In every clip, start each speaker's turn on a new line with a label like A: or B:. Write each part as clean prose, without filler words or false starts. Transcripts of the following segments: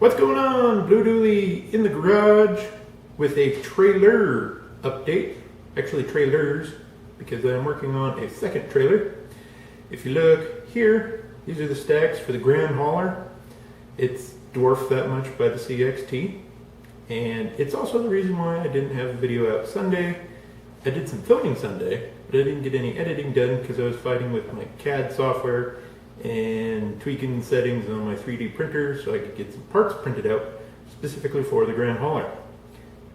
A: What's going on? Blue Dooley in the garage with a trailer update. Actually trailers, because I'm working on a second trailer. If you look here, these are the stacks for the Grand Hauler. It's dwarfed that much by the CXT. And it's also the reason why I didn't have a video out Sunday. I did some filming Sunday, but I didn't get any editing done because I was fighting with my CAD software and tweaking settings on my 3D printer so I could get some parts printed out specifically for the Grand Hauler.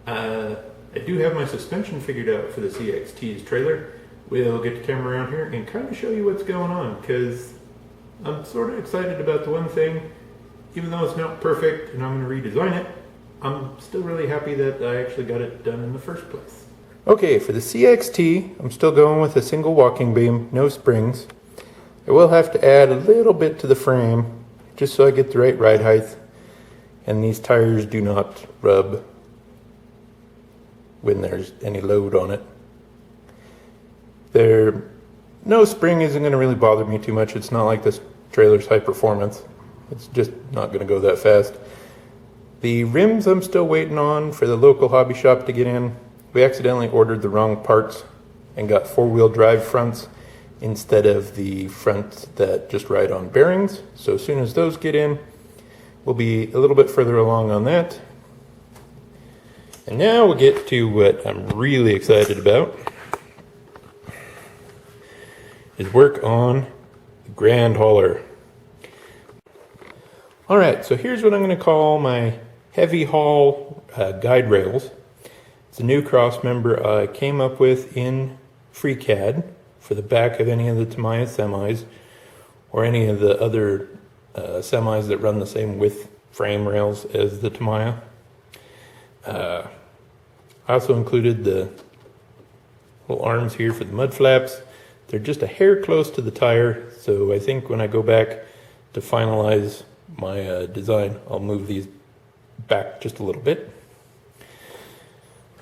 A: I do have my suspension figured out for the CXT's trailer. We'll get the camera around here and kind of show you what's going on, because I'm sort of excited about the one thing. Even though it's not perfect and I'm going to redesign it, I'm still really happy that I actually got it done in the first place. Okay, for the CXT, I'm still going with a single walking beam, no springs. I will have to add a little bit to the frame, just so I get the right ride height, and these tires do not rub when there's any load on it. No spring isn't going to really bother me too much. It's not like this trailer's high performance. It's just not going to go that fast. The rims I'm still waiting on for the local hobby shop to get in. We accidentally ordered the wrong parts and got four-wheel drive fronts instead of the fronts that just ride on bearings. So as soon as those get in, we'll be a little bit further along on that. And now we'll get to what I'm really excited about, is work on the Grand Hauler. Alright, so here's what I'm going to call my heavy haul guide rails. It's a new cross member I came up with in FreeCAD for the back of any of the Tamiya semis or any of the other semis that run the same width frame rails as the Tamiya. I also included the little arms here for the mud flaps. They're just a hair close to the tire, so I think when I go back to finalize my design, I'll move these back just a little bit.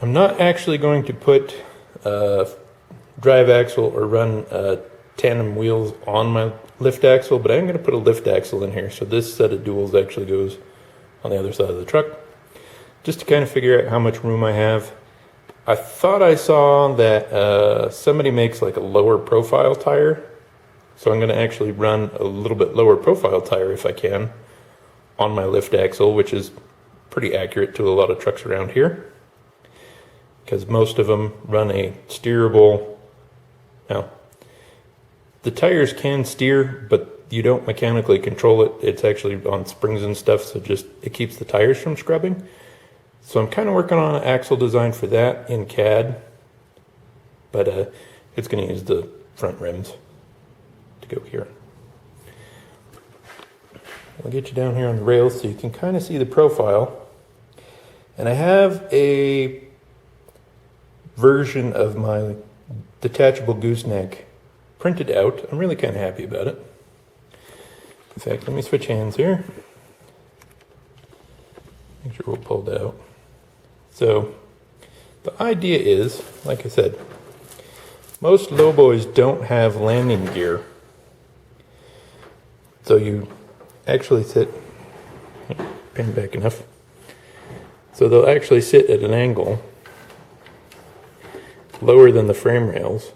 A: I'm not actually going to put drive axle or run tandem wheels on my lift axle, but I'm going to put a lift axle in here. So this set of duals actually goes on the other side of the truck, just to kind of figure out how much room I have. I thought I saw that somebody makes like a lower profile tire, so I'm going to actually run a little bit lower profile tire if I can on my lift axle, which is pretty accurate to a lot of trucks around here, because most of them run a steerable. Now, the tires can steer, but you don't mechanically control it. It's actually on springs and stuff, so just it keeps the tires from scrubbing. So I'm kind of working on an axle design for that in CAD, but it's going to use the front rims to go here. I'll get you down here on the rails so you can kind of see the profile. And I have a version of my detachable gooseneck printed out. I'm really kind of happy about it. In fact, let me switch hands here. Make sure we'll pull it out. So the idea is, like I said, most lowboys don't have landing gear. So you actually sit, pin back enough. So they'll actually sit at an angle lower than the frame rails.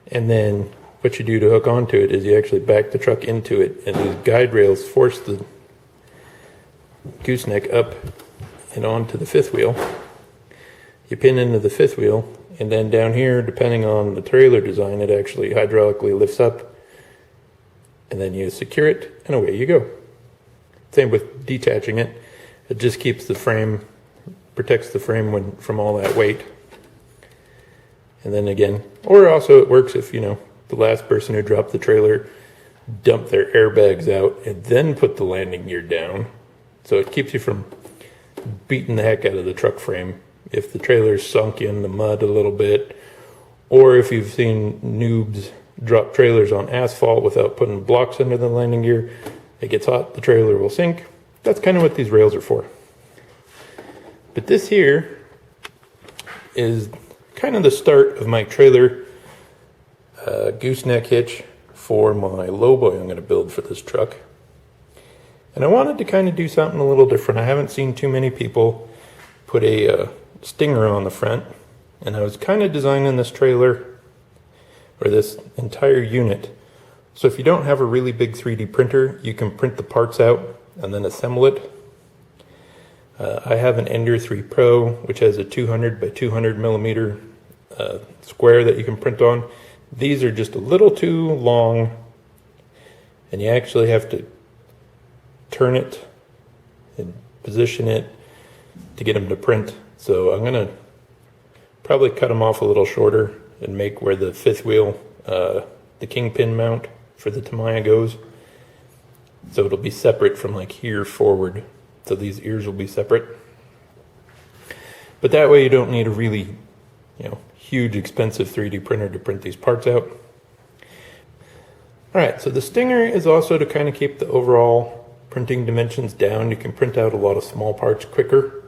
A: And then what you do to hook onto it is you actually back the truck into it, and these guide rails force the gooseneck up and onto the fifth wheel. You pin into the fifth wheel, and then down here, depending on the trailer design, it actually hydraulically lifts up, and then you secure it, and away you go. Same with detaching it. It just keeps the frame, protects the frame from all that weight. And then again, or also it works if, the last person who dropped the trailer dumped their airbags out and then put the landing gear down. So it keeps you from beating the heck out of the truck frame if the trailer's sunk in the mud a little bit, or if you've seen noobs drop trailers on asphalt without putting blocks under the landing gear. It gets hot, the trailer will sink. That's kind of what these rails are for. But this here is kind of the start of my trailer gooseneck hitch for my lowboy I'm going to build for this truck. And I wanted to kind of do something a little different. I haven't seen too many people put a stinger on the front. And I was kind of designing this trailer, or this entire unit. So if you don't have a really big 3D printer, you can print the parts out and then assemble it. I have an Ender 3 Pro, which has a 200 by 200 millimeter square that you can print on. These are just a little too long, and you actually have to turn it and position it to get them to print. So I'm going to probably cut them off a little shorter and make where the fifth wheel, the kingpin mount for the Tamiya goes. So it'll be separate from like here forward. So these ears will be separate. But that way you don't need a really, huge expensive 3D printer to print these parts out. All right, so the stinger is also to kind of keep the overall printing dimensions down. You can print out a lot of small parts quicker.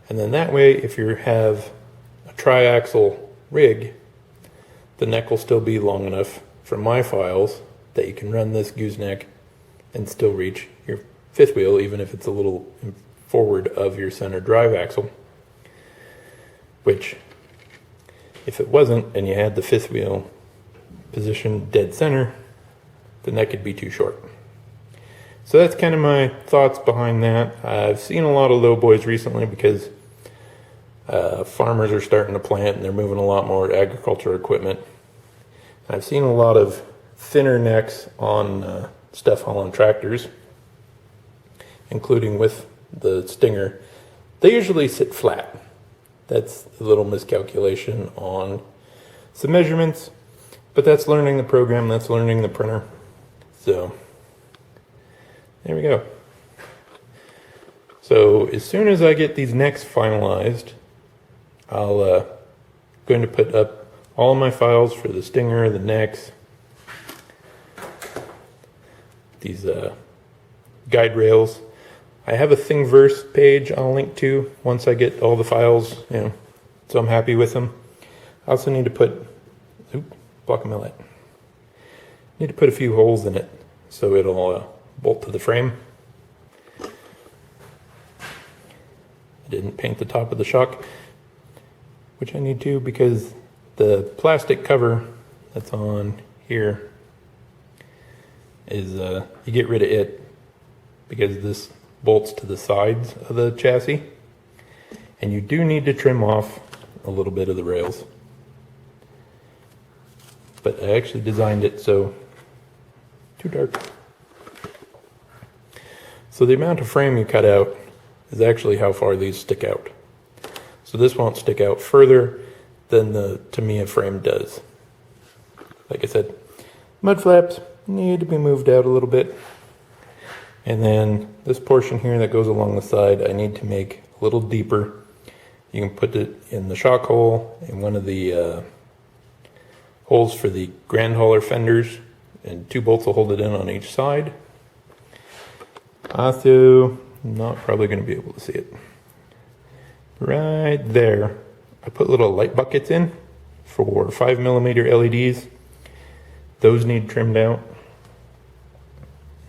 A: And then that way, if you have a triaxle rig, the neck will still be long enough for my files that you can run this gooseneck and still reach your fifth wheel, even if it's a little forward of your center drive axle. Which, if it wasn't and you had the fifth wheel positioned dead center, the neck could be too short. So that's kind of my thoughts behind that. I've seen a lot of low boys recently because farmers are starting to plant and they're moving a lot more agriculture equipment. I've seen a lot of thinner necks on stuff hauling tractors, including with the stinger. They usually sit flat. That's a little miscalculation on some measurements, but that's learning the program, that's learning the printer. So there we go. So as soon as I get these necks finalized, I'll going to put up all of my files for the stinger, the necks, these guide rails. I have a Thingiverse page I'll link to once I get all the files, so I'm happy with them. I also need to put, block a millet. Need to put a few holes in it so it'll bolt to the frame. I didn't paint the top of the shock, which I need to because the plastic cover that's on here is, you get rid of it because this bolts to the sides of the chassis, and you do need to trim off a little bit of the rails. But I actually designed it so, too dark. So the amount of frame you cut out is actually how far these stick out. So this won't stick out further than the Tamiya frame does. Like I said, mud flaps need to be moved out a little bit. And then this portion here that goes along the side, I need to make a little deeper. You can put it in the shock hole, in one of the holes for the grand hauler fenders, and 2 bolts will hold it in on each side. Also, not probably going to be able to see it. Right there, I put little light buckets in for 5mm LEDs. Those need trimmed out.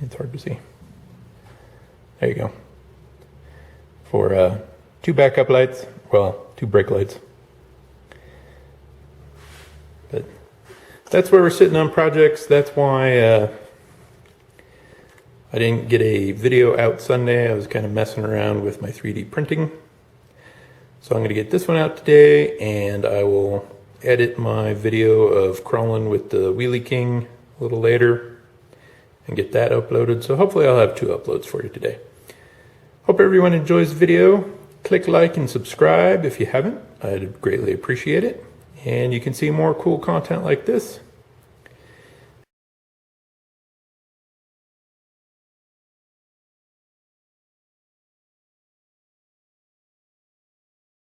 A: It's hard to see. There you go. For 2 backup lights, well, 2 brake lights. But that's where we're sitting on projects. That's why I didn't get a video out Sunday. I was kind of messing around with my 3D printing. So I'm going to get this one out today, and I will edit my video of crawling with the Wheelie King a little later and get that uploaded. So hopefully I'll have 2 uploads for you today. Hope everyone enjoys the video. Click like and subscribe if you haven't. I'd greatly appreciate it. And you can see more cool content like this